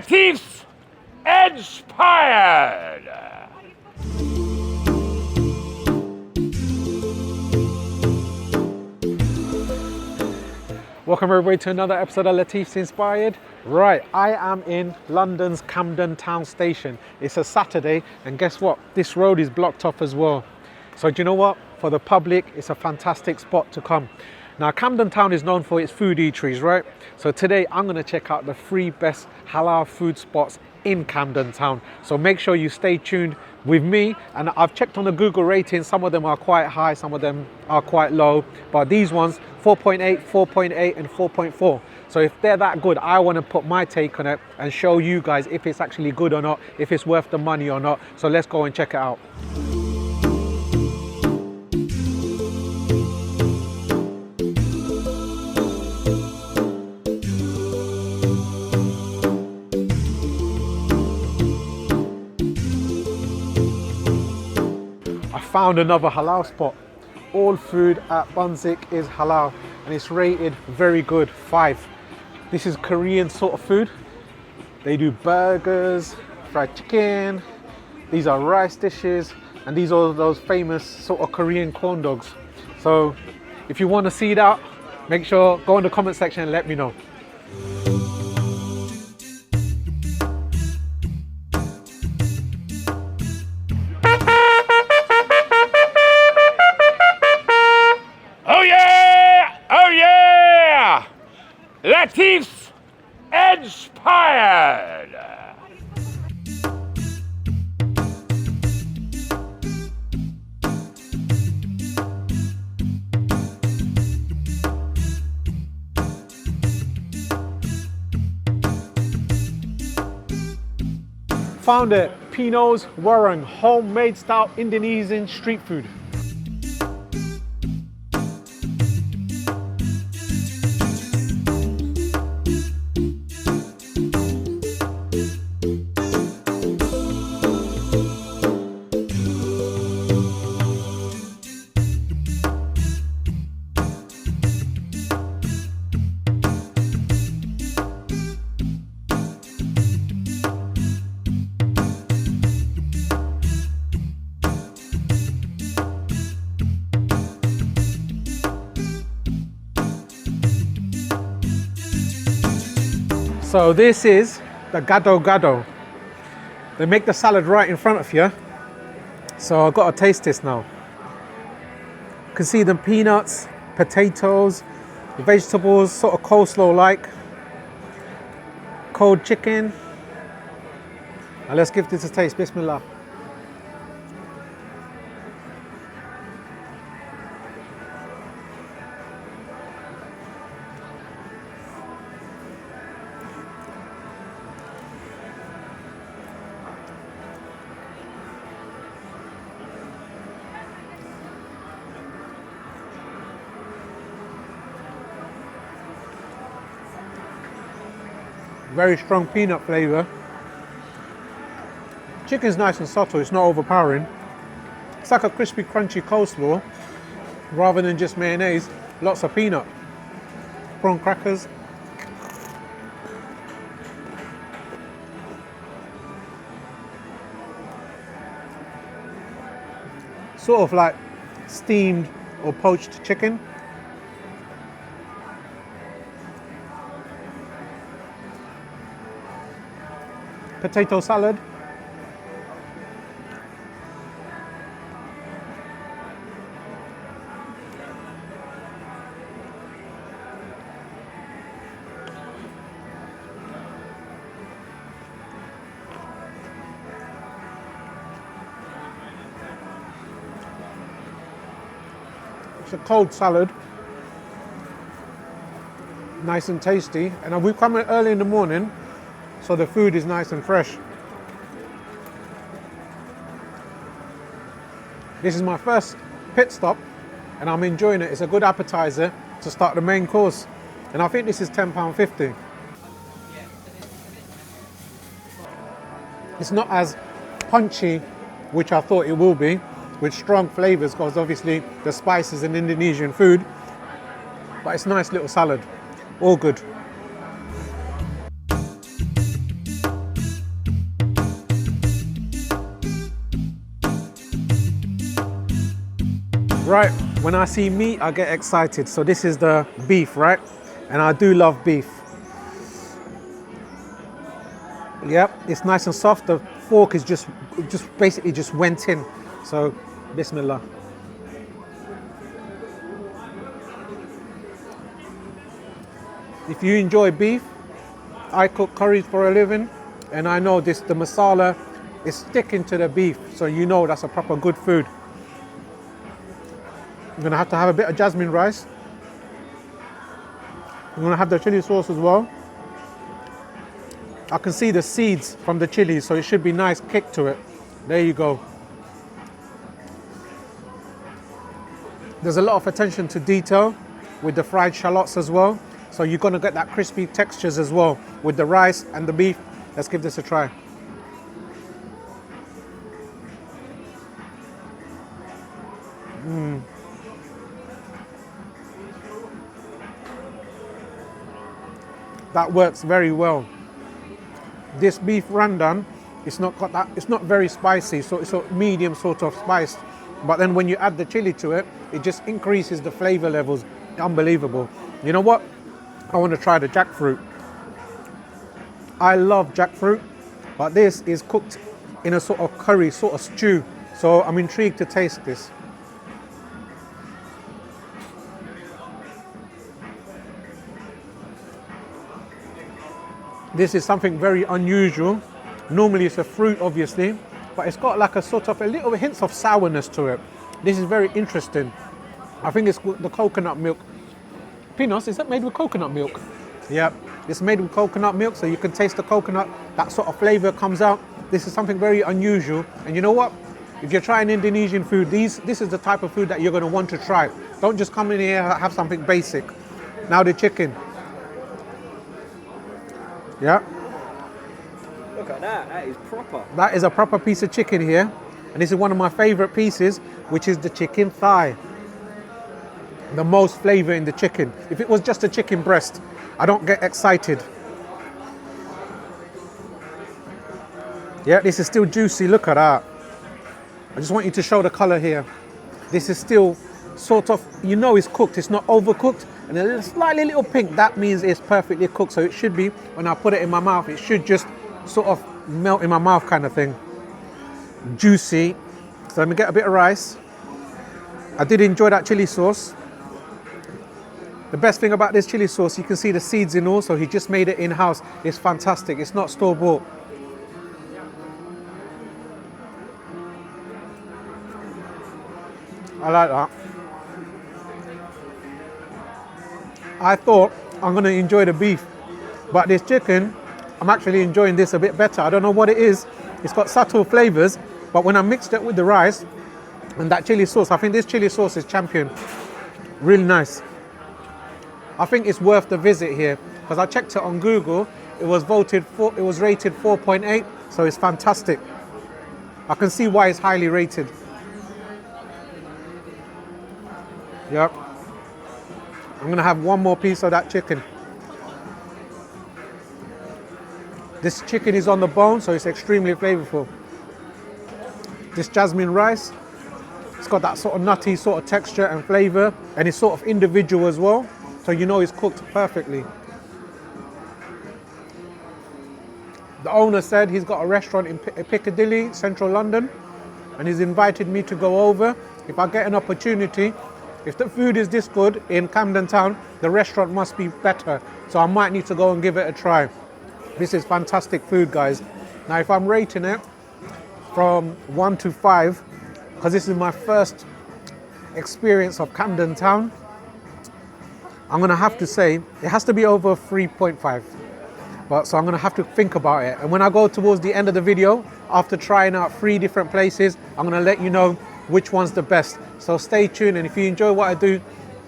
Lettuce expired. Welcome everybody to another episode of Latif's Inspired. Right, I am in London's Camden Town Station. It's a Saturday and guess what? This road is blocked off as well. So do you know what? For the public, it's a fantastic spot to come. Now Camden Town is known for its food eateries, right? So today I'm going to check out the 3 best halal food spots in Camden Town. So make sure you stay tuned with me, and I've checked on the Google ratings. Some of them are quite high, some of them are quite low, but these ones 4.8, 4.8 and 4.4. So if they're that good, I want to put my take on it and show you guys if it's actually good or not, if it's worth the money or not. So let's go and check it out. Found another halal spot. All food at Bunzik is halal and it's rated very good, 5. This is Korean sort of food. They do burgers, fried chicken, these are rice dishes, and these are those famous sort of Korean corn dogs. So if you want to see that, make sure go in the comment section and let me know. Lettuce expired. Found it, Pino's Warung, homemade style Indonesian street food. So this is the gado-gado. They make the salad right in front of you. So I've got to taste this now. You can see the peanuts, potatoes, the vegetables, sort of coleslaw-like. Cold chicken. Now let's give this a taste. Bismillah. Very strong peanut flavour. Chicken's nice and subtle, it's not overpowering. It's like a crispy, crunchy coleslaw rather than just mayonnaise. Lots of peanut. Prawn crackers. Sort of like steamed or poached chicken. Potato salad. It's a cold salad. Nice and tasty. And we've come in early in the morning, so the food is nice and fresh. This is my first pit stop and I'm enjoying it. It's a good appetizer to start the main course. And I think this is £10.50. It's not as punchy, which I thought it will be, with strong flavors because obviously the spices in Indonesian food, but it's a nice little salad. All good. Right, when I see meat, I get excited. So this is the beef, right? And I do love beef. Yep, it's nice and soft. The fork is just basically just went in. So, bismillah. If you enjoy beef, I cook curries for a living, and I know the masala is sticking to the beef, so you know that's a proper good food. I'm gonna have to have a bit of jasmine rice. I'm gonna have the chili sauce as well. I can see the seeds from the chili, so it should be nice kick to it. There you go. There's a lot of attention to detail with the fried shallots as well. So you're gonna get that crispy textures as well with the rice and the beef. Let's give this a try. That works very well. This beef randan, it's not very spicy, so it's a medium sort of spice. But then when you add the chili to it, it just increases the flavor levels. Unbelievable. You know what? I want to try the jackfruit. I love jackfruit, but this is cooked in a sort of curry, sort of stew. So I'm intrigued to taste this. This is something very unusual. Normally it's a fruit, obviously, but it's got like a sort of a little hints of sourness to it. This is very interesting. I think it's the coconut milk. Pinos, is that made with coconut milk? Yeah, it's made with coconut milk, so you can taste the coconut. That sort of flavor comes out. This is something very unusual. And you know what? If you're trying Indonesian food, this is the type of food that you're going to want to try. Don't just come in here and have something basic. Now the chicken. Yeah. Look at that, that is proper. That is a proper piece of chicken here. And this is one of my favorite pieces, which is the chicken thigh. The most flavor in the chicken. If it was just a chicken breast, I don't get excited. Yeah, this is still juicy. Look at that. I just want you to show the color here. This is still sort of, you know it's cooked. It's not overcooked. And a slightly little pink, that means it's perfectly cooked. So it should be, when I put it in my mouth, it should just sort of melt in my mouth kind of thing. Juicy. So let me get a bit of rice. I did enjoy that chili sauce. The best thing about this chili sauce, you can see the seeds in all, so he just made it in-house. It's fantastic. It's not store-bought. I like that. I thought I'm going to enjoy the beef, but this chicken, I'm actually enjoying this a bit better. I don't know what it is. It's got subtle flavors, but when I mixed it with the rice and that chili sauce, I think this chili sauce is champion. Really nice. I think it's worth the visit here because I checked it on Google. It was rated 4.8, so it's fantastic. I can see why it's highly rated. Yep. I'm gonna have one more piece of that chicken. This chicken is on the bone, so it's extremely flavorful. This jasmine rice, it's got that sort of nutty sort of texture and flavor, and it's sort of individual as well. So you know it's cooked perfectly. The owner said he's got a restaurant in Piccadilly, central London, and he's invited me to go over. If I get an opportunity, if the food is this good in Camden Town, the restaurant must be better. So I might need to go and give it a try. This is fantastic food, guys. Now, if I'm rating it from 1 to 5, because this is my first experience of Camden Town, I'm gonna have to say it has to be over 3.5. But so I'm gonna have to think about it. And when I go towards the end of the video, after trying out 3 different places, I'm gonna let you know which one's the best. So stay tuned, and if you enjoy what I do,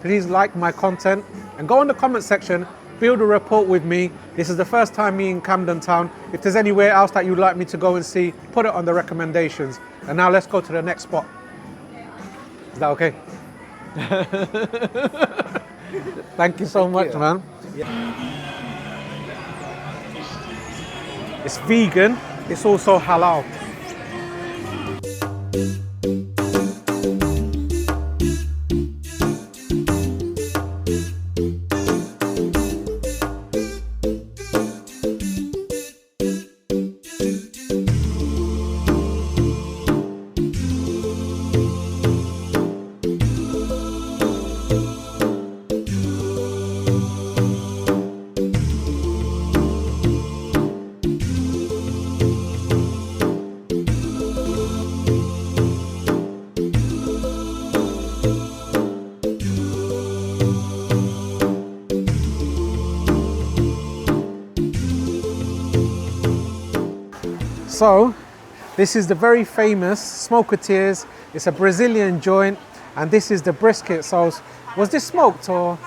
please like my content and go in the comment section, build a rapport with me. This is the first time me in Camden Town. If there's anywhere else that you'd like me to go and see, put it on the recommendations. And now let's go to the next spot. Is that okay? Thank you so much, man. It's vegan, it's also halal. So, this is the very famous Smokehouse. It's a Brazilian joint, and this is the brisket. So, was this smoked or?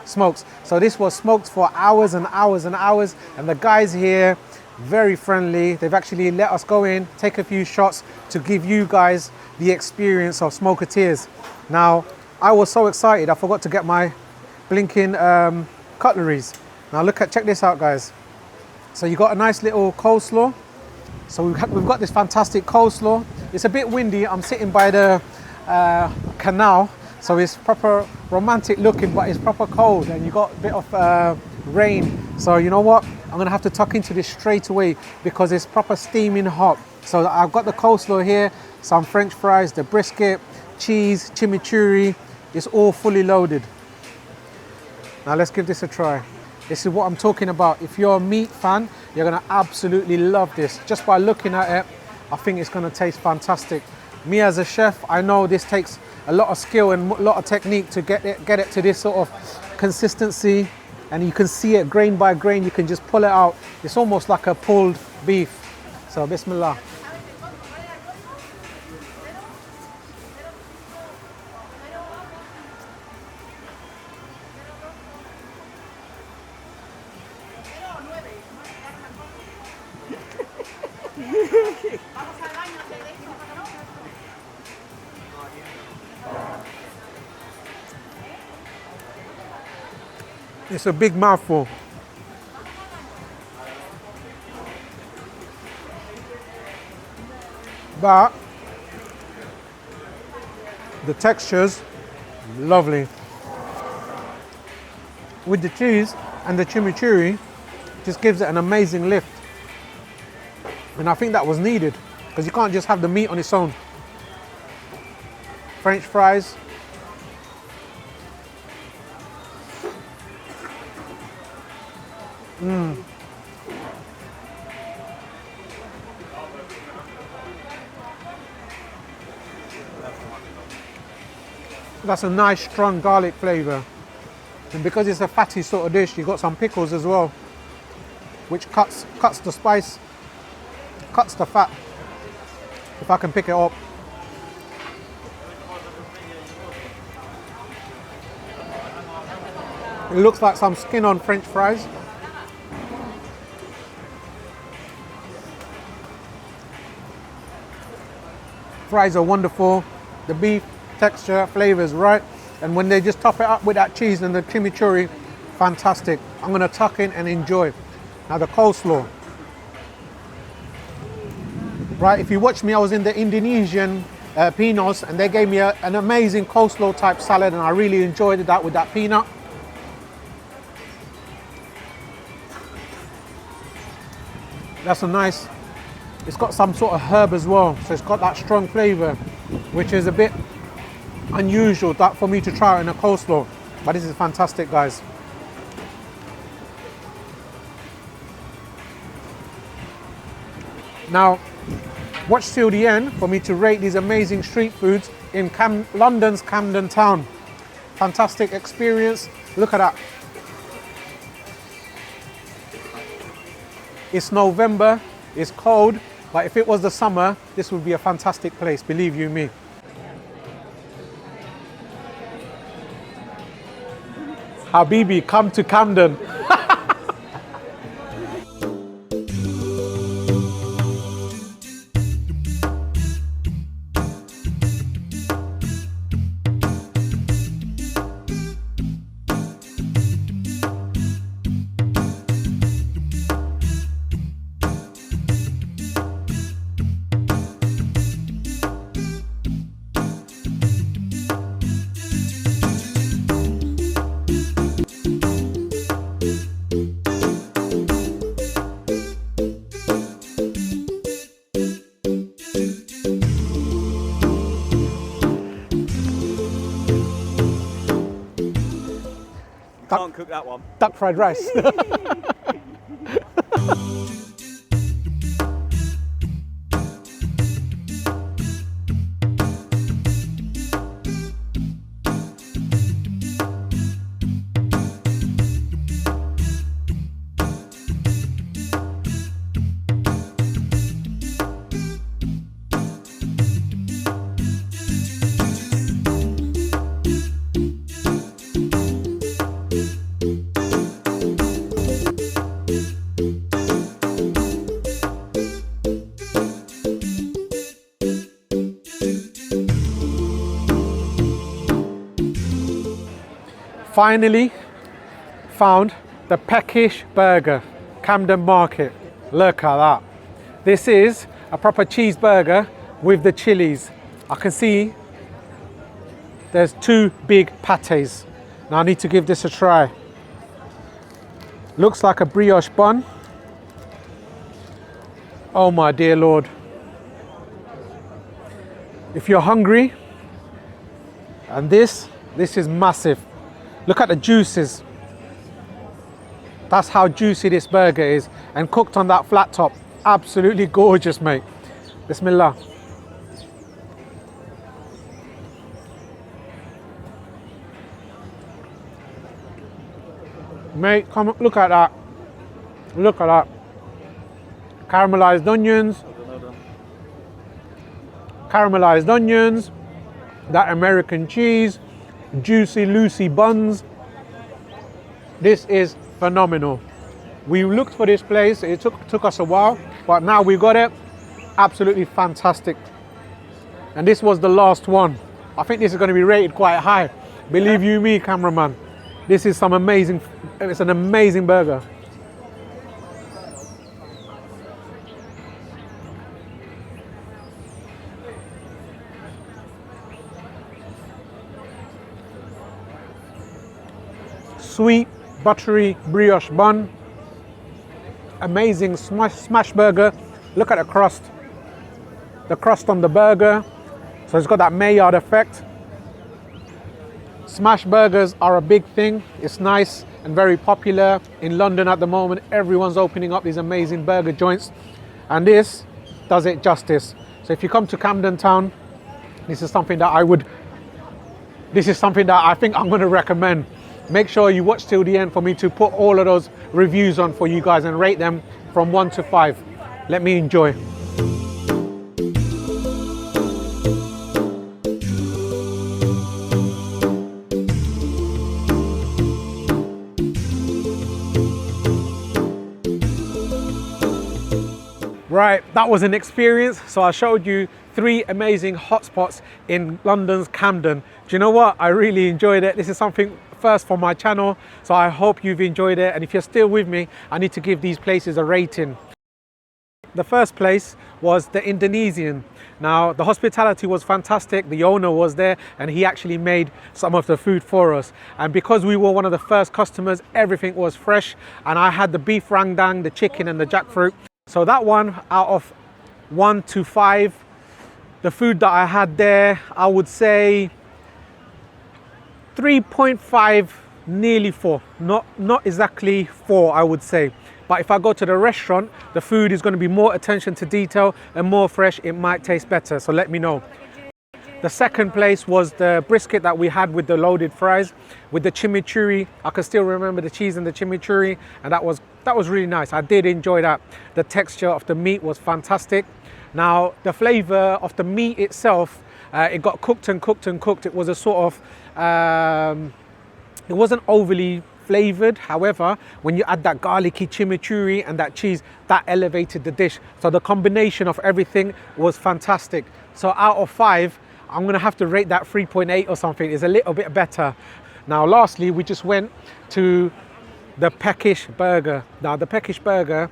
Smoked. So this was smoked for hours and hours and hours, and the guys here, very friendly. They've actually let us go in, take a few shots to give you guys the experience of Smokehouse. Now, I was so excited, I forgot to get my blinking cutleries. Now check this out, guys. So you got a nice little coleslaw. So we've got this fantastic coleslaw. It's a bit windy. I'm sitting by the canal, so it's proper romantic looking, but it's proper cold, and you got a bit of rain. So you know what? I'm gonna have to tuck into this straight away because it's proper steaming hot. So I've got the coleslaw here, some French fries, the brisket, cheese, chimichurri. It's all fully loaded. Now let's give this a try. This is what I'm talking about. If you're a meat fan, you're gonna absolutely love this. Just by looking at it, I think it's gonna taste fantastic. Me as a chef, I know this takes a lot of skill and a lot of technique to get it to this sort of consistency, and you can see it grain by grain. You can just pull it out. It's almost like a pulled beef. So bismillah. It's a big mouthful. But the texture's lovely. With the cheese and the chimichurri, just gives it an amazing lift. And I think that was needed, because you can't just have the meat on its own. French fries. That's a nice strong garlic flavour, and because it's a fatty sort of dish, you've got some pickles as well, which cuts the spice, cuts the fat, if I can pick it up. It looks like some skin on French fries. Fries are wonderful. The beef texture, flavors right, and when they just top it up with that cheese and the chimichurri, fantastic. I'm gonna tuck in and enjoy. Now the coleslaw. Right, if you watch me, I was in the Indonesian Pinos, and they gave me an amazing coleslaw type salad, and I really enjoyed that with that peanut. That's a nice, it's got some sort of herb as well, so it's got that strong flavor, which is a bit unusual that for me to try in a coleslaw, but this is fantastic, guys. Now watch till the end for me to rate these amazing street foods in London's Camden Town. Fantastic experience. Look at that. It's November, it's cold, but if it was the summer, this would be a fantastic place, believe you me. Habibi, come to Camden. Can't cook that one. Duck fried rice. Finally found the peckish burger, Camden Market. Look at that. This is a proper cheeseburger with the chilies. I can see there's 2 big pates. Now I need to give this a try. Looks like a brioche bun. Oh my dear Lord. If you're hungry, and this is massive. Look at the juices. That's how juicy this burger is, and cooked on that flat top. Absolutely gorgeous, mate. Bismillah. Mate, come look at that. Look at that. Caramelized onions. Caramelized onions. That American cheese. Juicy, loosey buns. This is phenomenal. We looked for this place. It took us a while, but now we got it. Absolutely fantastic. And this was the last one. I think this is going to be rated quite high. Believe you me, cameraman. This is some amazing, it's an amazing burger. Sweet, buttery brioche bun. Amazing smash burger. Look at the crust. The crust on the burger. So it's got that Maillard effect. Smash burgers are a big thing. It's nice and very popular in London at the moment. Everyone's opening up these amazing burger joints, and this does it justice. So if you come to Camden Town, this is something that I think I'm going to recommend. Make sure you watch till the end for me to put all of those reviews on for you guys and rate them from 1 to 5. Let me enjoy. Right, that was an experience. So I showed you 3 amazing hotspots in London's Camden. Do you know what? I really enjoyed it. This is something first for my channel, so I hope you've enjoyed it. And if you're still with me, I need to give these places a rating. The first place was the Indonesian. Now, the hospitality was fantastic. The owner was there and he actually made some of the food for us. And because we were one of the first customers, everything was fresh. And I had the beef rangdang, the chicken and the jackfruit. So that one, out of 1 to 5, the food that I had there, I would say 3.5, nearly 4. Not exactly 4, I would say. But if I go to the restaurant, the food is going to be more attention to detail and more fresh. It might taste better, so let me know. The second place was the brisket that we had with the loaded fries, with the chimichurri. I can still remember the cheese and the chimichurri, and that was really nice. I did enjoy that. The texture of the meat was fantastic. Now, the flavor of the meat itself, it got cooked and cooked and cooked. It was a sort of, it wasn't overly flavored. However, when you add that garlicky chimichurri and that cheese, that elevated the dish. So the combination of everything was fantastic. So out of 5, I'm going to have to rate that 3.8 or something. It's a little bit better. Now, lastly, we just went to the peckish burger. Now, the peckish burger,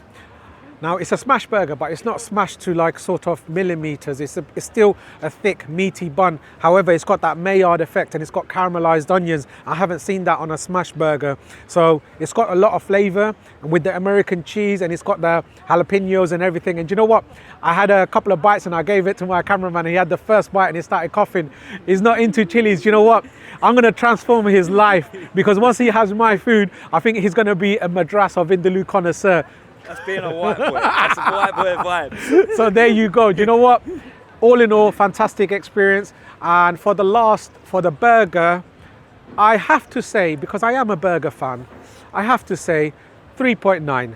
now it's a smash burger, but it's not smashed to like sort of millimeters. It's still a thick, meaty bun. However, it's got that Maillard effect and it's got caramelized onions. I haven't seen that on a smash burger. So it's got a lot of flavor with the American cheese, and it's got the jalapenos and everything. And you know what? I had a couple of bites and I gave it to my cameraman. He had the first bite and he started coughing. He's not into chilies. You know what? I'm going to transform his life, because once he has my food, I think he's going to be a Madras or Vindaloo connoisseur. That's being a white boy. That's a white boy vibe. So there you go. Do you know what? All in all, fantastic experience. And for the burger, I have to say, because I am a burger fan, I have to say 3.9.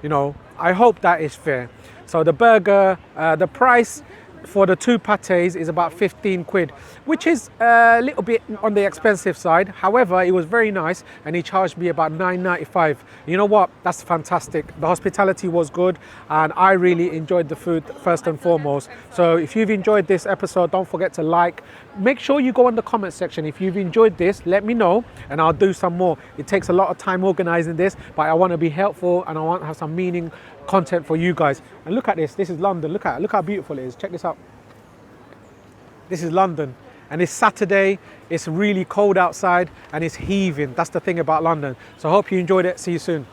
You know, I hope that is fair. So the burger, the price, for the 2 pates is about 15 quid, which is a little bit on the expensive side. However, it was very nice and he charged me about 9.95. You know what? That's fantastic. The hospitality was good and I really enjoyed the food first and foremost. So if you've enjoyed this episode, don't forget to like. Make sure you go in the comment section. If you've enjoyed this, let me know and I'll do some more. It takes a lot of time organizing this, but I want to be helpful and I want to have some meaning content for you guys. And look at this. This is London. Look how beautiful it is. Check this out. This is London and it's Saturday. It's really cold outside and it's heaving. That's the thing about London. So I hope you enjoyed it. See you soon.